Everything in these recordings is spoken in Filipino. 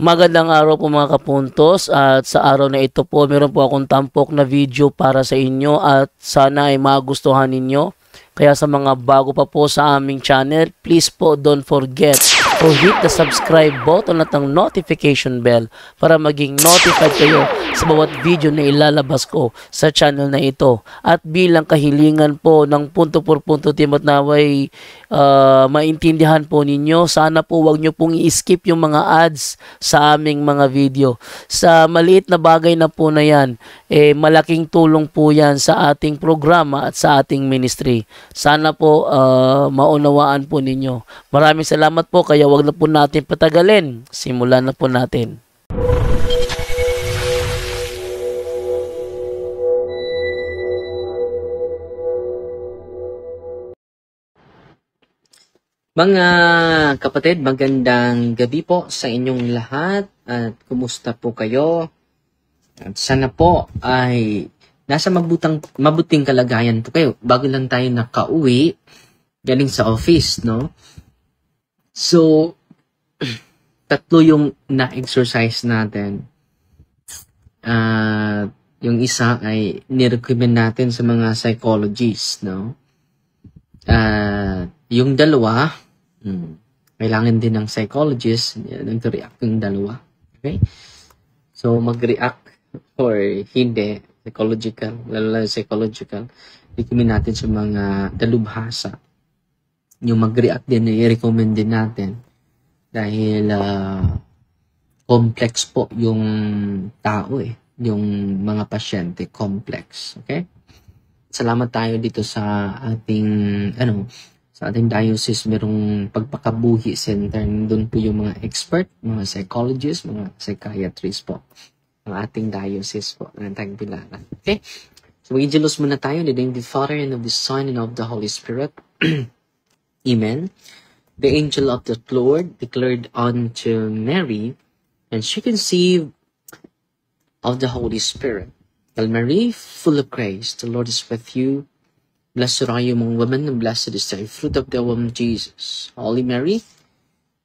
Magandang araw po mga kapuntos, at sa araw na ito po meron po akong tampok na video para sa inyo at sana ay magustuhan ninyo. Kaya sa mga bago pa po sa aming channel, please po don't forget to hit the subscribe button at ang notification bell para maging notified kayo sa bawat video na ilalabas ko sa channel na ito. At bilang kahilingan po ng punto por punto team at naway maintindihan po ninyo, sana po wag nyo pong i-skip yung mga ads sa aming mga video. Sa maliit na bagay na po na yan, malaking tulong po yan sa ating programa at sa ating ministry. Sana po maunawaan po ninyo. Maraming salamat po, kaya wag na po natin patagalin. Simulan na po natin. Mga kapatid, magandang gabi po sa inyong lahat at kumusta po kayo? At sana po ay nasa mabuting kalagayan po kayo. Bago lang tayo nakauwi galing sa office, no? So, tatlo yung na-exercise natin. Yung isa ay nirecommend natin sa mga psychologists, no? Yung dalawa, kailangan din ng psychologist nag-react yung dalawa. Okay? So, mag-react or hindi, psychological, lalo na psychological, recommend natin sa mga dalubhasa. Yung mag-react din, i-recommend din natin. Dahil complex po yung tao yung mga pasyente, complex. Okay? Salamat tayo dito sa ating sa ating diocese, merong pagpakabuhi center. Doon po yung mga expert, mga psychologists, mga psychiatrists po. Ang ating diocese po ng Tagbilaran. Okay? So mag-angelos muna tayo in the name of the Father and of the Son and of the Holy Spirit. Amen. The angel of the Lord declared unto Mary, and she conceived of the Holy Spirit. Hail Mary, full of grace, the Lord is with you. Blessed are you among women, and blessed is the fruit of the womb, Jesus. Holy Mary,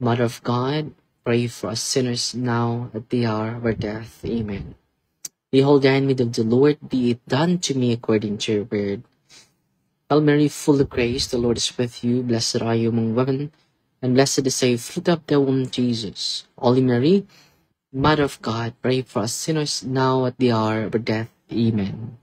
Mother of God, pray for us sinners now at the hour of our death. Amen. Behold the handmaid of the Lord, be it done to me according to your word. Hail Mary, full of grace, the Lord is with you. Blessed are you among women, and blessed is the fruit of the womb, Jesus. Holy Mary, Mother of God, pray for us sinners now at the hour of our death. Amen.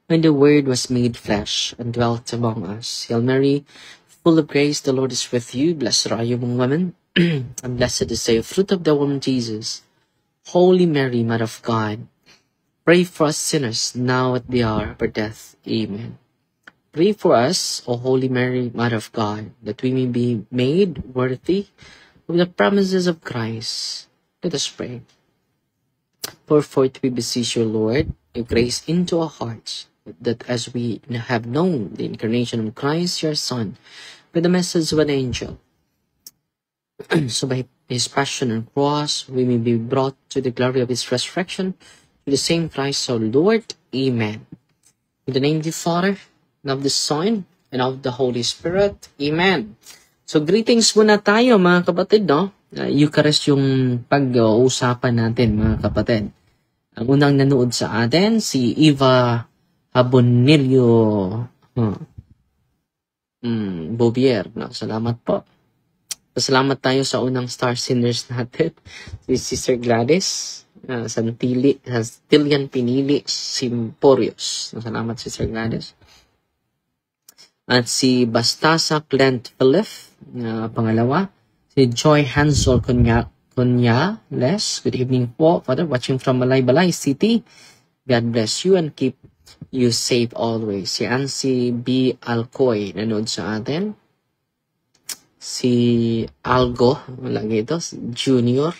When the Word was made flesh and dwelt among us, Hail Mary, full of grace, the Lord is with you. Blessed are you among women, and blessed is the fruit of the womb, Jesus. Holy Mary, Mother of God, pray for us sinners now at the hour of our death. Amen. Pray for us, O Holy Mary, Mother of God, that we may be made worthy of the promises of Christ. Let us pray. Pour forth, we beseech you, Lord, your grace into our hearts, that as we have known the incarnation of Christ, your Son, by the message of an angel, so by his passion and cross, we may be brought to the glory of his resurrection, to the same Christ our Lord. Amen. In the name of the Father, and of the Son, and of the Holy Spirit. Amen. So greetings muna tayo mga kapatid, no? Eucharist yung pag-uusapan natin mga kapatid. Ang unang nanood sa atin, si Eva Abonilio Bobier. No? Salamat po. Salamat tayo sa unang star sinners natin. Si Sister Gladys Santillan Pinili Simporios. Salamat Sister Gladys. At si Bastasa Clint Philip, pangalawa. Si Joy Hansel Conyales. Good evening po, Father. Watching from Balay City. God bless you and keep you safe always. Si Ansi B. Alcoy nanood sa atin. Si Algo, lagi ito, Junior.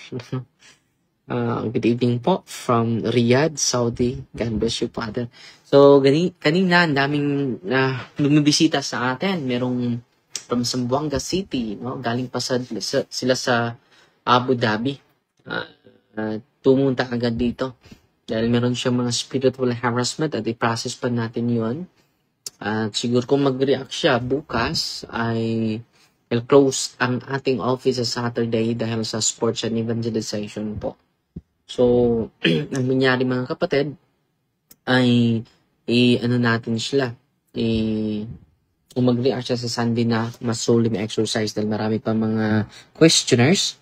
Good evening po from Riyadh, Saudi. God bless you, Father. So, kanina, ang daming lumibisita sa atin. Merong from Zamboanga City, no? Galing pa sila sa Abu Dhabi. Tumunta agad dito. Dahil meron siyang mga spiritual harassment at i-process pa natin yun. At siguro kung mag-react siya bukas ay Well, close ang ating office sa Saturday dahil sa sports and evangelization po. So, ang nangyari mga kapatid, ay ano natin sila, kung mag-react siya sa Sunday na mas solemn exercise dahil marami pa mga questioners,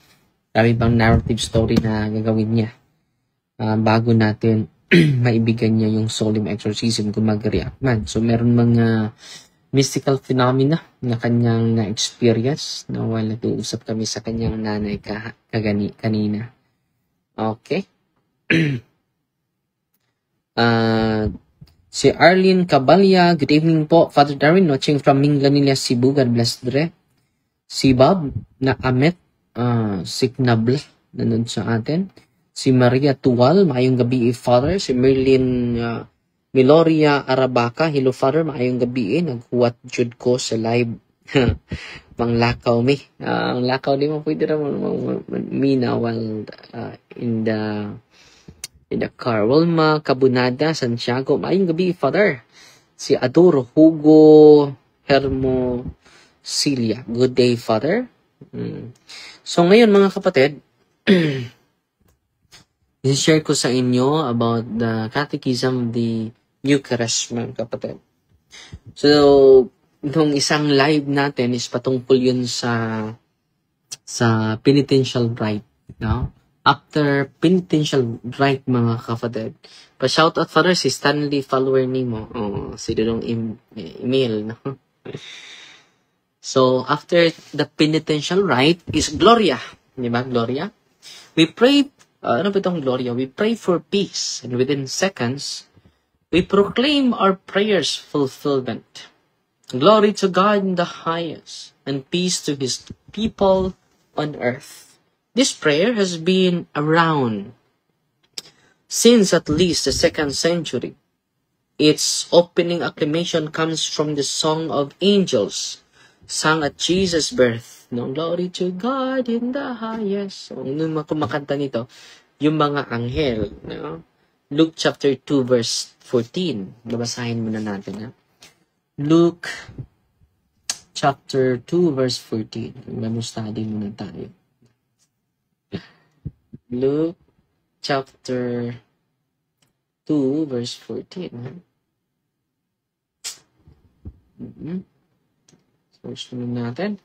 marami pang narrative story na gagawin niya bago natin maibigan niya yung solemn exorcism kung mag-react man. So, meron mga mystical phenomena na kanyang na-experience na while nag-uusap kami sa kanyang nanay kanina. Okay. Si Arlene Cabalya, good evening po. Father Darwin, watching from Minglanilla, Cebu. God bless dre. Si Bob na Amet Signable, nanood sa atin. Si Maria Tuwal, maayong gabi, Father. Si Merlin Miloria Arabaca, hello Father, maayong gabi. Naghuwat jud ko sa live. Manglakaw mi. Ang lakaw di mo pwede naman mina while in the car. Wilma Cabunada, Santiago, maayong gabi, Father. Si Adoro Hugo Hermo Cilia, good day, Father. So ngayon mga kapatid, i-share ko sa inyo about the Catechism of the Eucharist, mga kapatid. So, nung isang live natin is patungkol yun sa penitential rite, no? After penitential rite, mga kapatid, pa-shout out Father si Stanley, follower nimo. Si Dudong email, no? So, after the penitential rite is Gloria. Di ba, Gloria? We pray, ano ba itong Gloria? We pray for peace, and within seconds, we proclaim our prayers fulfillment. Glory to God in the highest, and peace to His people on earth. This prayer has been around since at least the 2nd century. Its opening acclamation comes from the Song of Angels, sung at Jesus' birth. No, glory to God in the highest. So, nung kumakanta nito, yung mga anghel, no? Luke chapter 2 verse 14. Babasahin muna natin, ha? Luke chapter 2 verse 14. Mag-study muna tayo. Luke chapter 2 verse 14. Search muna natin.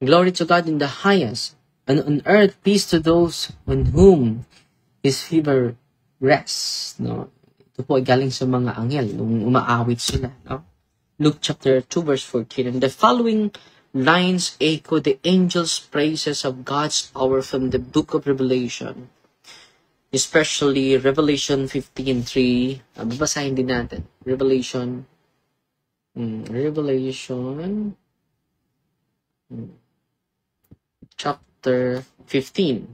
Glory to God in the highest, and on earth peace to those on whom His favor rests. No? Ito po ay galing sa mga anghel nung umaawit sila. No? Luke chapter 2 verse 14. And the following lines echo the angels' praises of God's power from the book of Revelation. Especially Revelation 15:3. Babasahin din natin. Revelation chapter 15.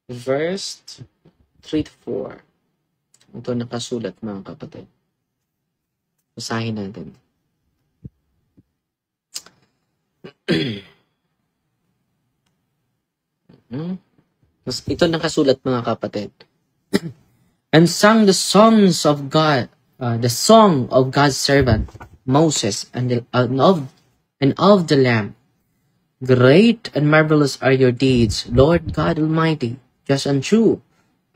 Verse 3 to 4. Ito nakasulat, mga kapatid. Basahin natin. Ito nakasulat, mga kapatid. And sang the songs of God, the song of God's servant Moses and of the Lamb. Great and marvelous are your deeds, Lord God Almighty. Just and true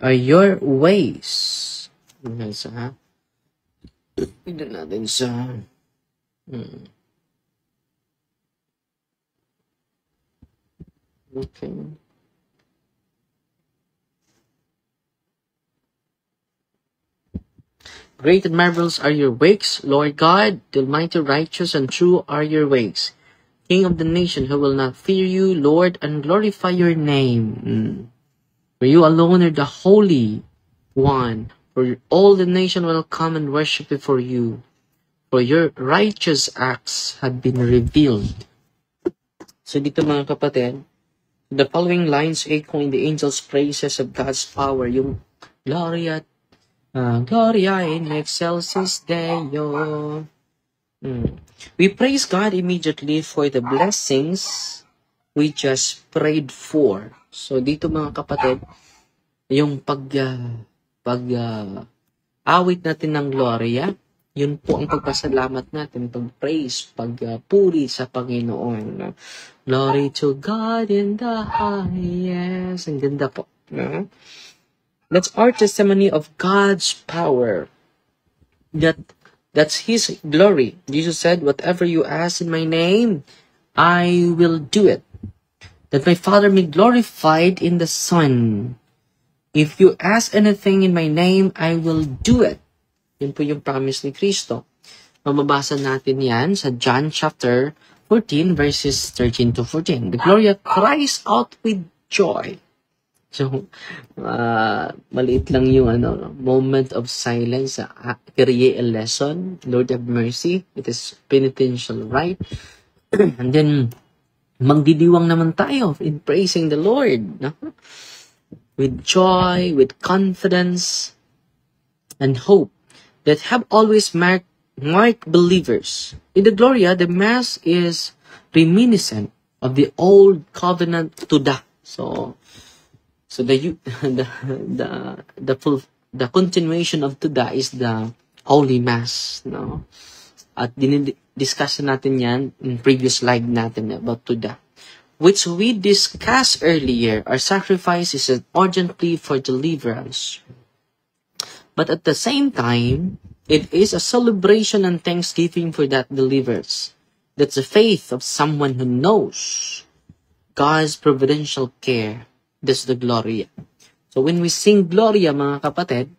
are your ways. Ito natin sa okay. Great and marvelous are your works, Lord God, the Almighty, righteous and true are your ways. King of the nation who will not fear you, Lord, and glorify your name. For you alone are the Holy One, for all the nation will come and worship before you. For your righteous acts have been revealed. So dito mga kapatid, the following lines echoing the angels' praises of God's power, yung Gloria in excelsis Deo. We praise God immediately for the blessings we just prayed for. So dito mga kapatid, yung awit natin ng Gloria, yun po ang pagpasalamat natin, pag-praise, pagpuri sa Panginoon. Glory to God in the highest. Ang ganda po. No? That's our testimony of God's power. That's His glory. Jesus said, whatever you ask in my name, I will do it. That my Father may be glorified in the Son. If you ask anything in my name, I will do it. Yun po yung promise ni Kristo. Mababasa natin yan sa John chapter 14 verses 13 to 14. The Gloria cries out with joy. So, maliit lang yung moment of silence sa Kyrie eleison. Lord have mercy. It is penitential, right? And then, magdidiwang naman tayo in praising the Lord. No? With joy, with confidence, and hope that have always marked believers. In the Gloria, the Mass is reminiscent of the old covenant Tuda. So the continuation of Tuda is the Holy Mass, no? At discuss natin yan in previous live natin about Tuda, which we discussed earlier. Our sacrifice is an urgent plea for deliverance. But at the same time, it is a celebration and thanksgiving for that deliverance. That's the faith of someone who knows God's providential care. That's the Gloria. So when we sing Gloria, mga kapatid,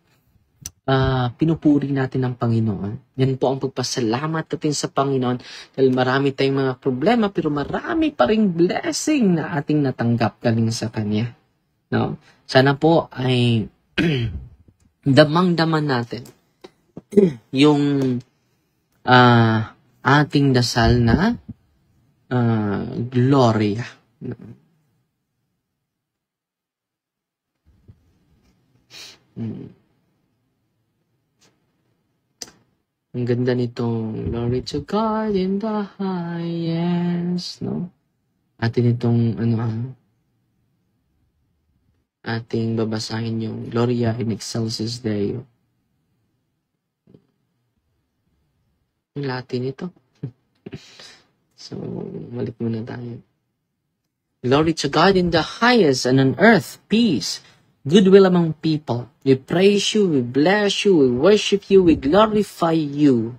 pinupuri natin ang Panginoon. Yan po ang pagpasalamat natin sa Panginoon dahil marami tayong mga problema pero marami pa ring blessing na ating natanggap galing sa Kanya. No? Sana po ay damang-daman natin yung ating dasal na Gloria. Ang ganda nitong Glory to God in the highest, no? Atin itong ating babasahin yung Gloria in excelsis Deo. Yung Latin ito. So, balik muna tayo. Glory to God in the highest, and on earth, peace, goodwill among people. We praise you, we bless you, we worship you, we glorify you.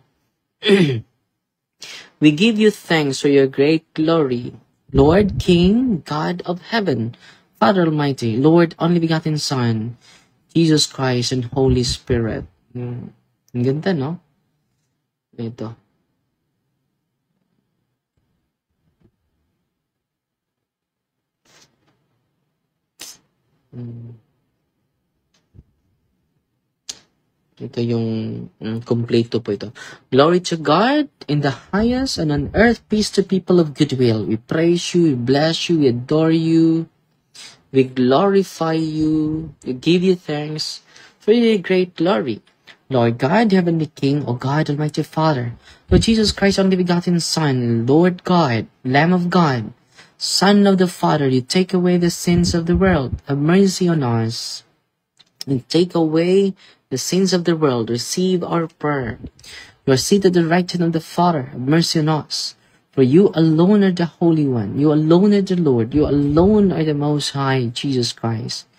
We give you thanks for your great glory, Lord, King, God of heaven, Father Almighty, Lord, only begotten Son, Jesus Christ, and Holy Spirit. Ang ganda, no? Ito. Ito yung kompleto po ito. Glory to God in the highest, and on earth peace to people of goodwill. We praise you, we bless you, we adore you, we glorify you, we give you thanks for your great glory. Lord God, Heavenly King, O God, Almighty Father, Lord Jesus Christ, only begotten Son, Lord God, Lamb of God, Son of the Father, you take away the sins of the world. Have mercy on us and take away the sins of the world. Receive our prayer. You are seated at the right hand of the Father. Have mercy on us. For you alone are the Holy One. You alone are the Lord. You alone are the Most High, Jesus Christ.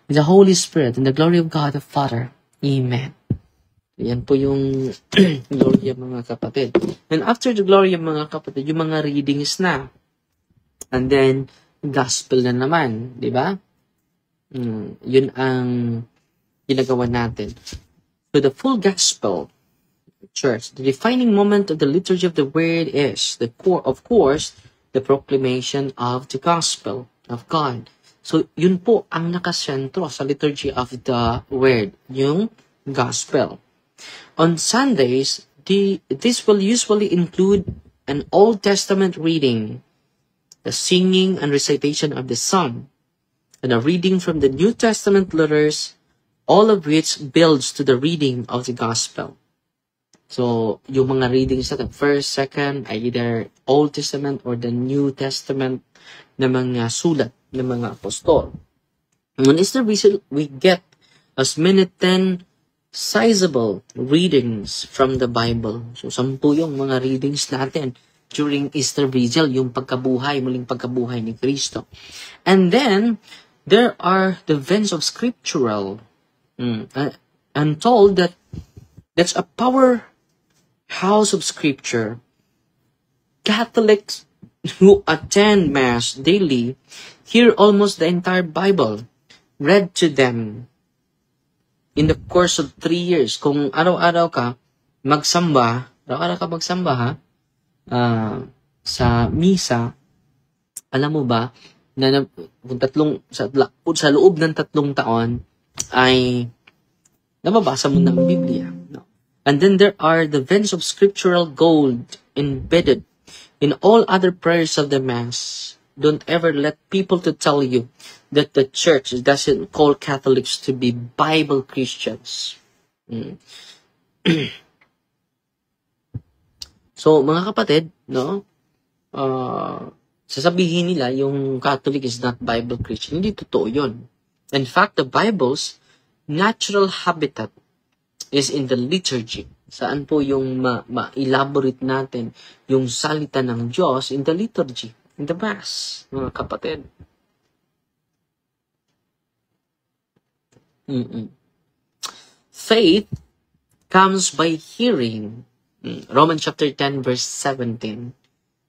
With the Holy Spirit and the glory of God the Father. Amen. Yan po yung Gloria, mga kapatid. And after the Gloria, mga kapatid, yung mga readings na. And then, Gospel na naman. Di ba? Yun ang ginagawa natin. So the full Gospel, Church, the defining moment of the liturgy of the Word is, of course, the proclamation of the Gospel of God. So yun po ang nakasentro sa liturgy of the Word, yung Gospel. On Sundays, this will usually include an Old Testament reading, the singing and recitation of the Psalm, and a reading from the New Testament letters, all of which builds to the reading of the Gospel. So, yung mga readings natin, first, second, either Old Testament or the New Testament na mga sulat ng mga apostol. And it's the reason we get as many 10 sizable readings from the Bible. So, 10 yung mga readings natin during Easter Vigil, yung muling pagkabuhay ni Kristo. And then, there are the events of scriptural. I'm told that that's a powerhouse of scripture. Catholics who attend Mass daily hear almost the entire Bible read to them in the course of 3 years. Kung araw-araw ka magsamba ha, sa misa, alam mo ba, na sa loob ng 3 taon, ay nababasa mo ng Biblia. No? And then there are the veins of scriptural gold embedded in all other prayers of the Mass. Don't ever let people to tell you that the church doesn't call Catholics to be Bible Christians. So, mga kapatid, no? Sasabihin nila yung Catholic is not Bible Christian. Hindi totoo yun. In fact, the Bible's natural habitat is in the liturgy. Saan po yung ma-elaborate natin yung salita ng Diyos in the liturgy, in the Mass, mga kapatid. Faith comes by hearing. Romans chapter 10 verse 17.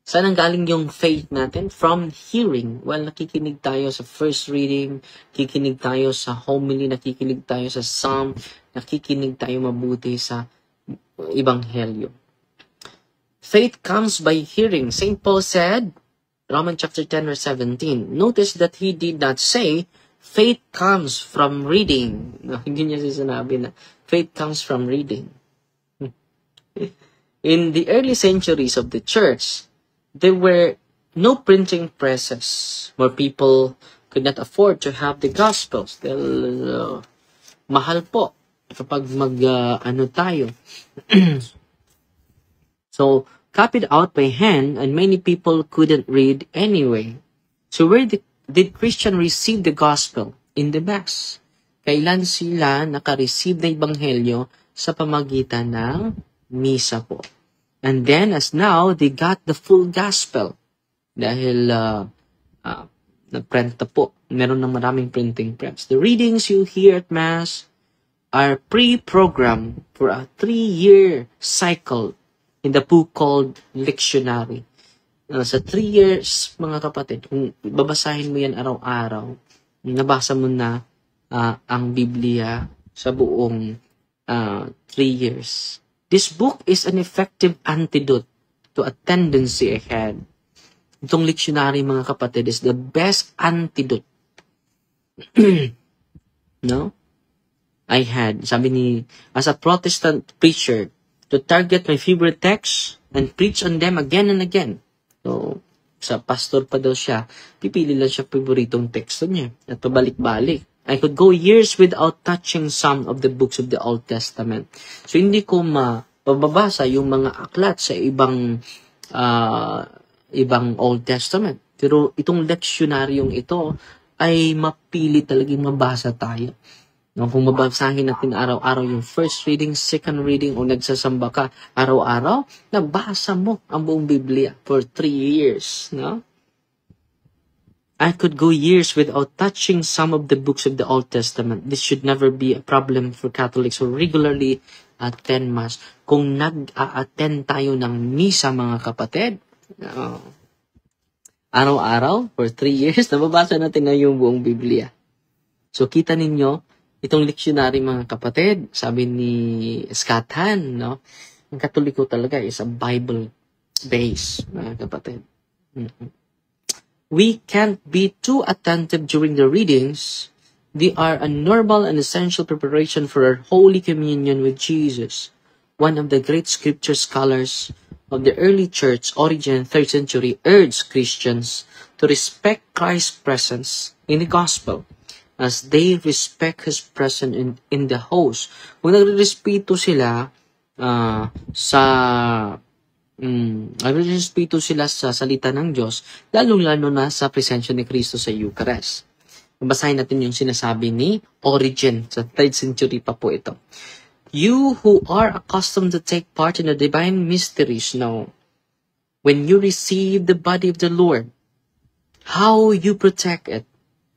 Saan ang galing yung faith natin? From hearing. Well, nakikinig tayo sa first reading, nakikinig tayo sa homily, nakikinig tayo sa psalm, nakikinig tayo mabuti sa ebanghelyo. Faith comes by hearing. St. Paul said, Romans chapter 10 verse 17, notice that he did not say, faith comes from reading. No, hindi niya sinabi na faith comes from reading. In the early centuries of the church, there were no printing presses where people could not afford to have the Gospels. Mahal po kapag tayo. So, copied out by hand, and many people couldn't read anyway. So, where did Christian receive the Gospel? In the Mass. Kailan sila nakareceive na Ebanghelyo? Sa pamagitan ng misa po. And then, as now, they got the full gospel. Dahil, na-print na po. Meron ng maraming printing press. The readings you hear at Mass are pre-programmed for a 3-year cycle in the book called Lectionary. Sa 3 years, mga kapatid, kung babasahin mo yan araw-araw, nabasa mo na ang Biblia sa buong 3 years. This book is an effective antidote to a tendency I had. Itong lectionary, mga kapatid, is the best antidote. No? I had, sabi ni, as a Protestant preacher, to target my favorite texts and preach on them again and again. So, sa pastor pa daw siya, pipili lang siya favoritong teksto niya at pabalik-balik. I could go years without touching some of the books of the Old Testament. So, hindi ko mababasa yung mga aklat sa ibang Old Testament. Pero itong lectionaryong ito ay mapili talagang mabasa tayo. No, kung mabasahin natin araw-araw yung first reading, second reading, o nagsasamba ka araw-araw, nabasa mo ang buong Biblia for 3 years. No? I could go years without touching some of the books of the Old Testament. This should never be a problem for Catholics who regularly attend Mass. Kung nag-a-attend tayo ng misa, mga kapatid, araw-araw, for 3 years, nababasa natin na yung buong Biblia. So, kita ninyo, itong lectionary, mga kapatid, sabi ni Scott Hahn, no? Ang Katoliko talaga is a Bible base, mga kapatid. We can't be too attentive during the readings. They are a normal and essential preparation for our Holy Communion with Jesus. One of the great scripture scholars of the early church, Origen, 3rd century, urged Christians to respect Christ's presence in the gospel as they respect His presence in the host. Kung nagrespeto sila nagrespeto sila sa salita ng Diyos, lalong-lalo na sa presensya ni Kristo sa Eucharist. Babasahin natin yung sinasabi ni Origen. Sa 3rd century pa po ito. You who are accustomed to take part in the divine mysteries know, when you receive the body of the Lord, how you protect it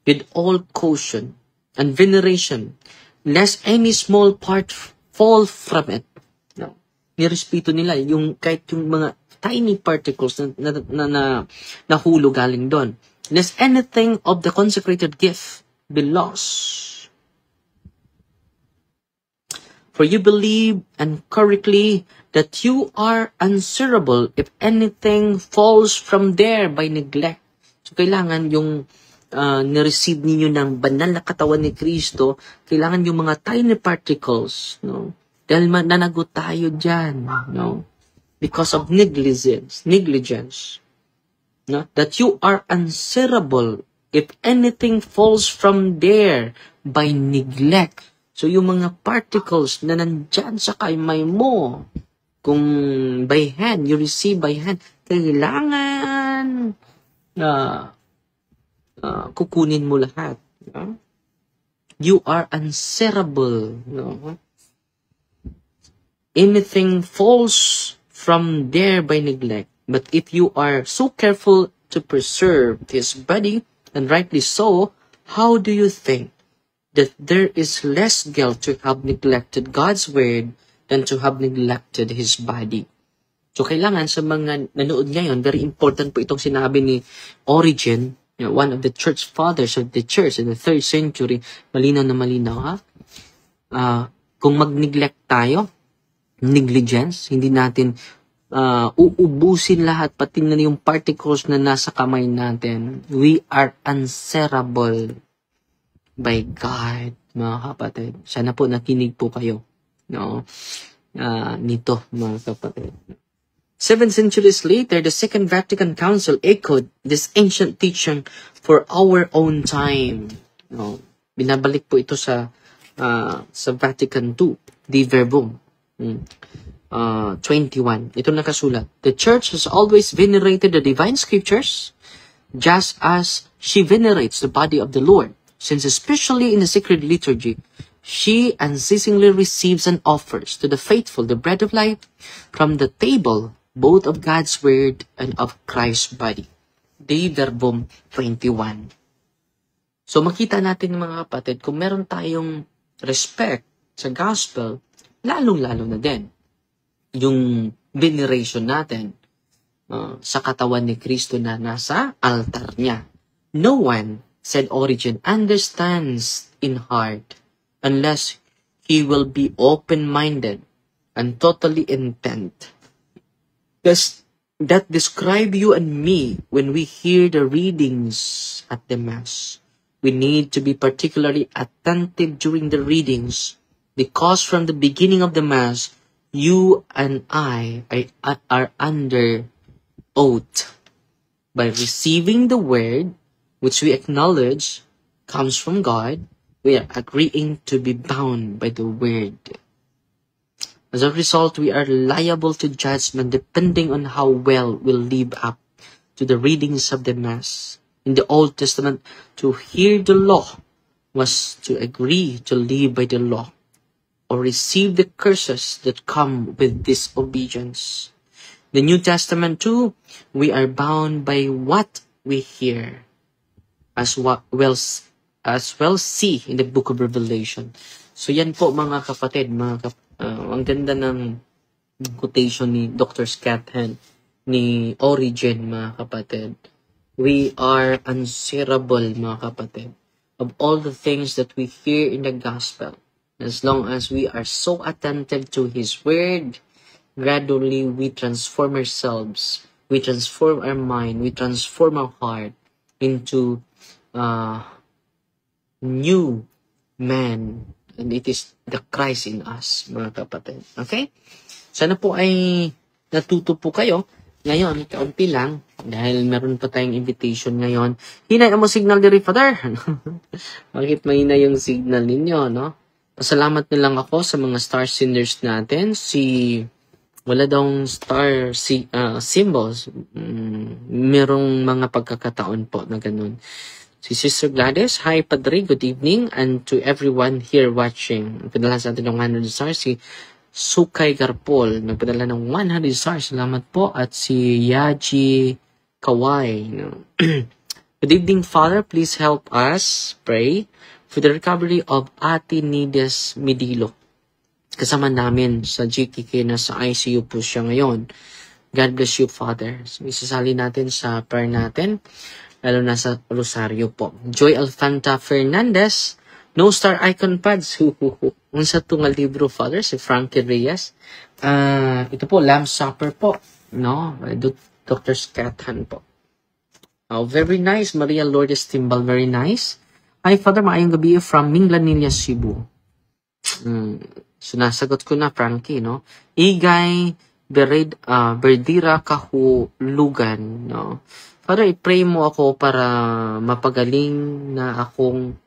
with all caution and veneration, lest any small part fall from it. No. Nirespeto nila yung kahit yung mga tiny particles na nahulog galing doon. Lest anything of the consecrated gift be lost. For you believe and correctly that you are answerable if anything falls from there by neglect. So, kailangan yung nireceive ninyo ng banal na katawan ni Kristo, kailangan yung mga tiny particles, no? Dahil mananagot tayo dyan, no? Because of negligence, no? That you are answerable if anything falls from there by neglect. So, yung mga particles na nandyan sa kaimay mo, kung by hand, you receive by hand, kailangan kukunin mo lahat. No? You are answerable. No? Anything falls from there by neglect. But if you are so careful to preserve his body, and rightly so, how do you think that there is less guilt to have neglected God's word than to have neglected His body? So, kailangan sa mga nanood ngayon, very important po itong sinabi ni Origen, one of the church fathers of the church in the 3rd century. Malinaw na malinaw, ha? Kung mag-neglect tayo, negligence, hindi natin uubusin lahat, pati na yung particles na nasa kamay natin. We are answerable by God, mga kapatid. Sana po nakinig po kayo, no? Nito, mga kapatid. 7 centuries later, the Second Vatican Council echoed this ancient teaching for our own time. No? Binabalik po ito sa Vatican II, De Verbum 21. Ito nakasulat. The Church has always venerated the divine scriptures just as she venerates the body of the Lord. Since especially in the sacred liturgy, she unceasingly receives and offers to the faithful the bread of life from the table, both of God's word and of Christ's body. De Verbum 21. So makita natin mga kapatid, kung meron tayong respect sa gospel, lalong-lalo na din yung veneration natin sa katawan ni Kristo na nasa altar niya. No one, said Origen, understands in heart unless he will be open-minded and totally intent. That describe you and me when we hear the readings at the Mass. We need to be particularly attentive during the readings because from the beginning of the Mass, you and I are under oath. By receiving the word, which we acknowledge comes from God, we are agreeing to be bound by the word. As a result, we are liable to judgment depending on how well we live up to the readings of the Mass. In the Old Testament, to hear the law was to agree to live by the law or receive the curses that come with disobedience. The New Testament too, we are bound by what we hear, as well see in the book of Revelation. So yan po mga kapatid, ang ganda ng quotation ni Dr. Scott Hahn, ni Origen, mga kapatid. We are answerable, mga kapatid, of all the things that we hear in the gospel. As long as we are so attentive to His word, gradually we transform ourselves, we transform our mind, we transform our heart into new man, and it is the Christ in us, mga kapatid. Okay? Sana po ay natuto po kayo. Ngayon, kaunti lang, dahil meron pa tayong invitation ngayon. Hinay mo signal diri, Father. Bakit mahina yung signal ninyo, no? Pasalamat na lang ako sa mga star senders natin. Wala daw star symbols. Merong mga pagkakataon po na ganun. Si Sister Gladys, hi Padre, good evening, and to everyone here watching. Nagpadala sa atin ng 100 stars, si Sukay Garpol, nagpadala ng 100 stars, salamat po, at si Yaji Kawai. No? Good evening, Father, please help us pray for the recovery of Ate Nides Midilo. Kasama namin sa GKK na sa ICU po siya ngayon. God bless you, Father. So, isasali natin sa prayer natin, lalo na sa Rosario po. Joy Alfanta Fernandez, no star icon pads. Unsa to nga libro, Father? Si Frankie Reyes. Ito po, Lamb's Supper po. No? Dr. Scathan po. Very nice. Maria Lourdes Timbal, very nice. Hi, Father. Maayong gabi from Minglanilla, Cebu. So, nasagot ko na, Frankie, no? Igay Berdira Kahulugan, no? Father, i-pray mo ako para mapagaling na akong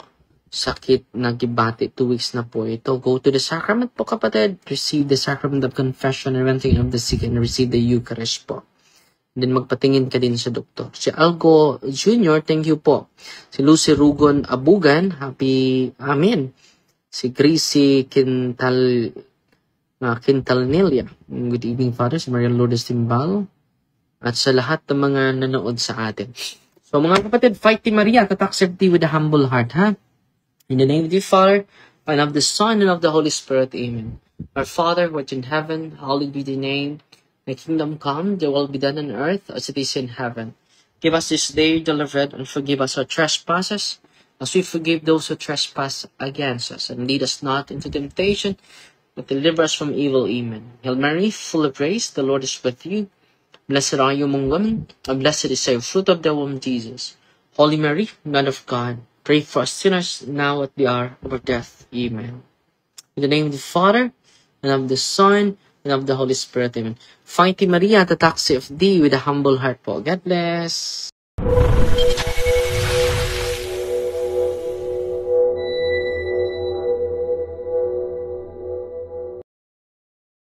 sakit na gibati. 2 weeks na po ito. Go to the sacrament po, kapatid. Receive the sacrament of confession and relenting of the sick and receive the Eucharist po. And then magpatingin ka din sa doktor. Si Algo Jr., thank you po. Si Lucy Rugon Abugan, happy, amen. Si Gracie Quintalnelia. Good evening, Father. Si Maria Lourdes Timbal. At sa lahat ng mga nanood sa atin. So, mga kapatid, fight Team Maria. Accept thee with a humble heart, ha? In the name of the Father, and of the Son, and of the Holy Spirit. Amen. Our Father, who art in heaven, hallowed be thy name. Thy kingdom come, thy will be done on earth as it is in heaven. Give us this day daily bread, and forgive us our trespasses, as we forgive those who trespass against us. And lead us not into temptation, but deliver us from evil. Amen. Hail Mary, full of grace, the Lord is with you. Blessed are you among women, and blessed is the fruit of the womb, Jesus. Holy Mary, Mother of God, pray for us sinners, now at the hour of our death. Amen. In the name of the Father, and of the Son, and of the Holy Spirit. Amen. Fighting Maria, the taxi of thee with a humble heart po. God bless.